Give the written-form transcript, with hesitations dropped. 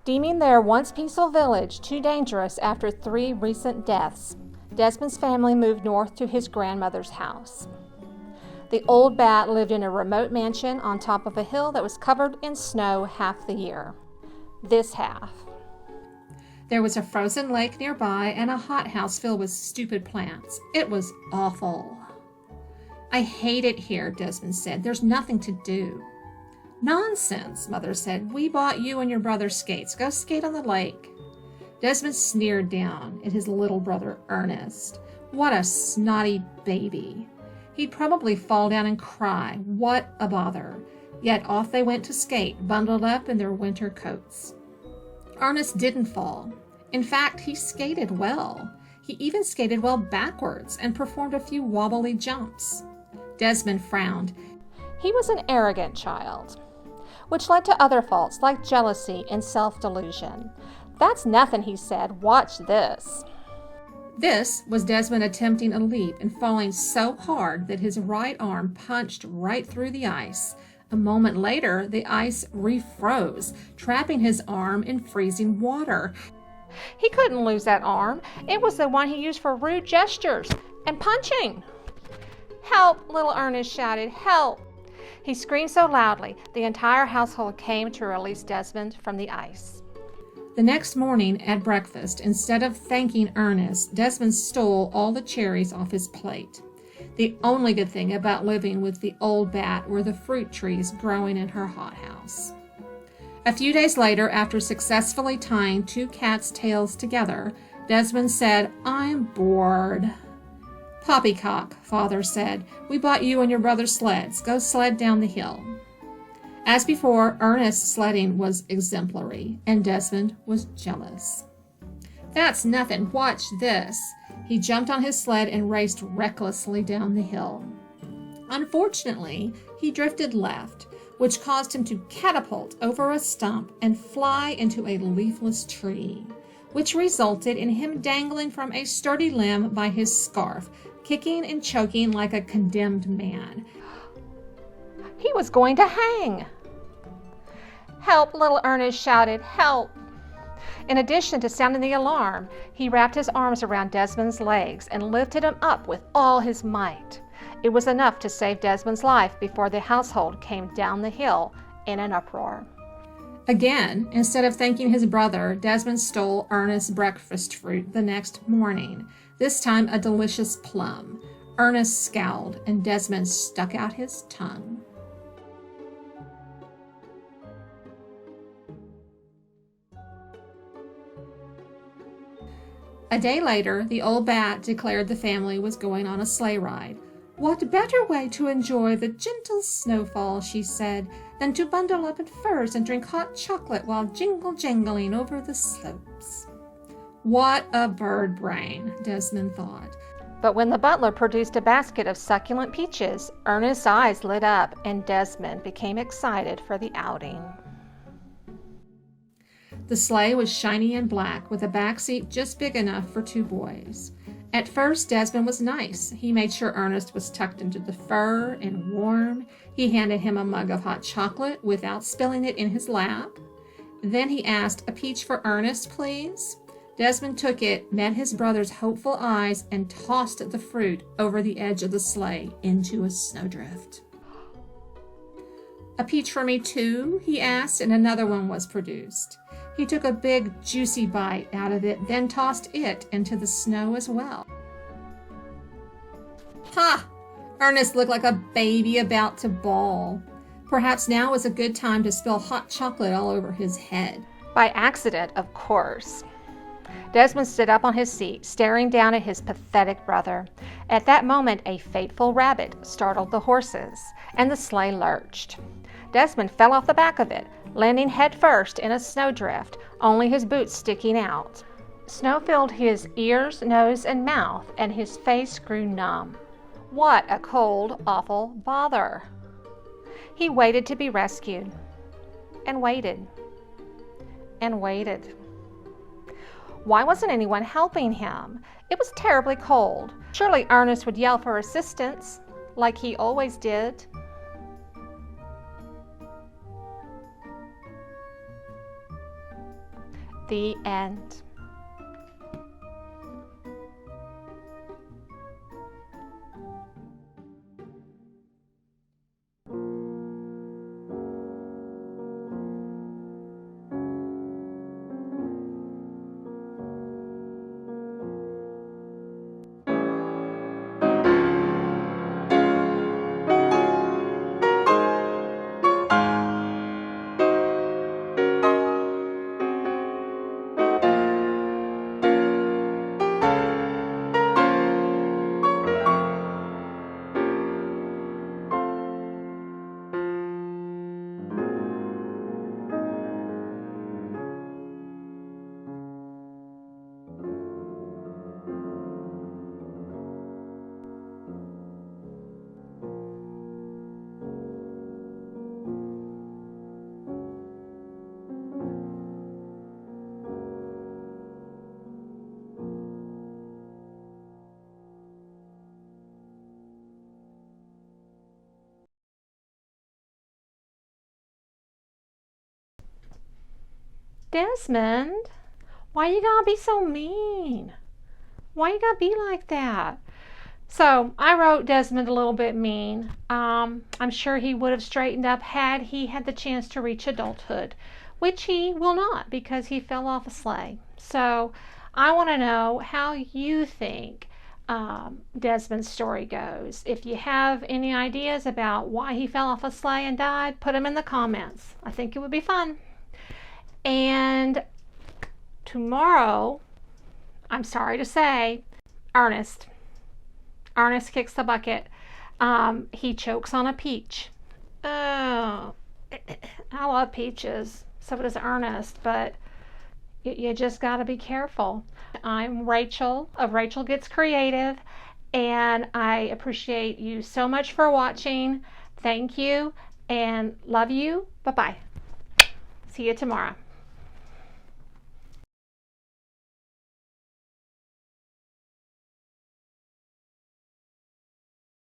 Deeming their once peaceful village too dangerous after 3 recent deaths, Desmond's family moved north to his grandmother's house. The old bat lived in a remote mansion on top of a hill that was covered in snow half the year. This half. There was a frozen lake nearby and a hothouse filled with stupid plants. It was awful. "I hate it here," Desmond said. "There's nothing to do." "Nonsense," Mother said. "We bought you and your brother skates. Go skate on the lake." Desmond sneered down at his little brother Ernest. What a snotty baby. He'd probably fall down and cry. What a bother. Yet off they went to skate, bundled up in their winter coats. Ernest didn't fall. In fact, he skated well. He even skated well backwards and performed a few wobbly jumps. Desmond frowned. He was an arrogant child, which led to other faults like jealousy and self-delusion. "That's nothing," he said. "Watch this." This was Desmond attempting a leap and falling so hard that his right arm punched right through the ice. A moment later, the ice refroze, trapping his arm in freezing water. He couldn't lose that arm. It was the one he used for rude gestures and punching. "Help!" little Ernest shouted. "Help!" He screamed so loudly, the entire household came to release Desmond from the ice. The next morning at breakfast, instead of thanking Ernest, Desmond stole all the cherries off his plate. The only good thing about living with the old bat were the fruit trees growing in her hothouse. A few days later, after successfully tying 2 cats' tails together, Desmond said, "I'm bored." "Poppycock," Father said, "we bought you and your brother sleds. Go sled down the hill." As before, Ernest's sledding was exemplary, and Desmond was jealous. "That's nothing. Watch this." He jumped on his sled and raced recklessly down the hill. Unfortunately, he drifted left, which caused him to catapult over a stump and fly into a leafless tree, which resulted in him dangling from a sturdy limb by his scarf, kicking and choking like a condemned man. He was going to hang. "Help!" little Ernest shouted. "Help!" In addition to sounding the alarm, he wrapped his arms around Desmond's legs and lifted him up with all his might. It was enough to save Desmond's life before the household came down the hill in an uproar. Again, instead of thanking his brother, Desmond stole Ernest's breakfast fruit the next morning, this time a delicious plum. Ernest scowled, and Desmond stuck out his tongue. A day later, the old bat declared the family was going on a sleigh ride. "What better way to enjoy the gentle snowfall," she said, "than to bundle up in furs and drink hot chocolate while jingle-jangling over the slopes." What a bird brain, Desmond thought. But when the butler produced a basket of succulent peaches, Ernest's eyes lit up and Desmond became excited for the outing. The sleigh was shiny and black, with a back seat just big enough for 2 boys. At first, Desmond was nice. He made sure Ernest was tucked into the fur and warm. He handed him a mug of hot chocolate without spilling it in his lap. Then he asked, "A peach for Ernest, please?" Desmond took it, met his brother's hopeful eyes, and tossed the fruit over the edge of the sleigh into a snowdrift. "A peach for me too?" he asked, and another one was produced. He took a big, juicy bite out of it, then tossed it into the snow as well. Ha! Ernest looked like a baby about to bawl. Perhaps now was a good time to spill hot chocolate all over his head. By accident, of course. Desmond stood up on his seat, staring down at his pathetic brother. At that moment, a fateful rabbit startled the horses, and the sleigh lurched. Desmond fell off the back of it, landing headfirst in a snowdrift, only his boots sticking out. Snow filled his ears, nose, and mouth, and his face grew numb. What a cold, awful bother! He waited to be rescued, and waited, and waited. Why wasn't anyone helping him? It was terribly cold. Surely Ernest would yell for assistance, like he always did. The end. Desmond, why you gotta be so mean? Why you gotta be like that? So I wrote Desmond a little bit mean. I'm sure he would have straightened up had he had the chance to reach adulthood, which he will not because he fell off a sleigh. So I want to know how you think Desmond's story goes. If you have any ideas about why he fell off a sleigh and died, put them in the comments. I think it would be fun. And tomorrow, I'm sorry to say, Ernest kicks the bucket. He chokes on a peach. Oh, I love peaches. So does Ernest, but you just got to be careful. I'm Rachel of Rachel Gets Creative, and I appreciate you so much for watching. Thank you and love you. Bye-bye. See you tomorrow.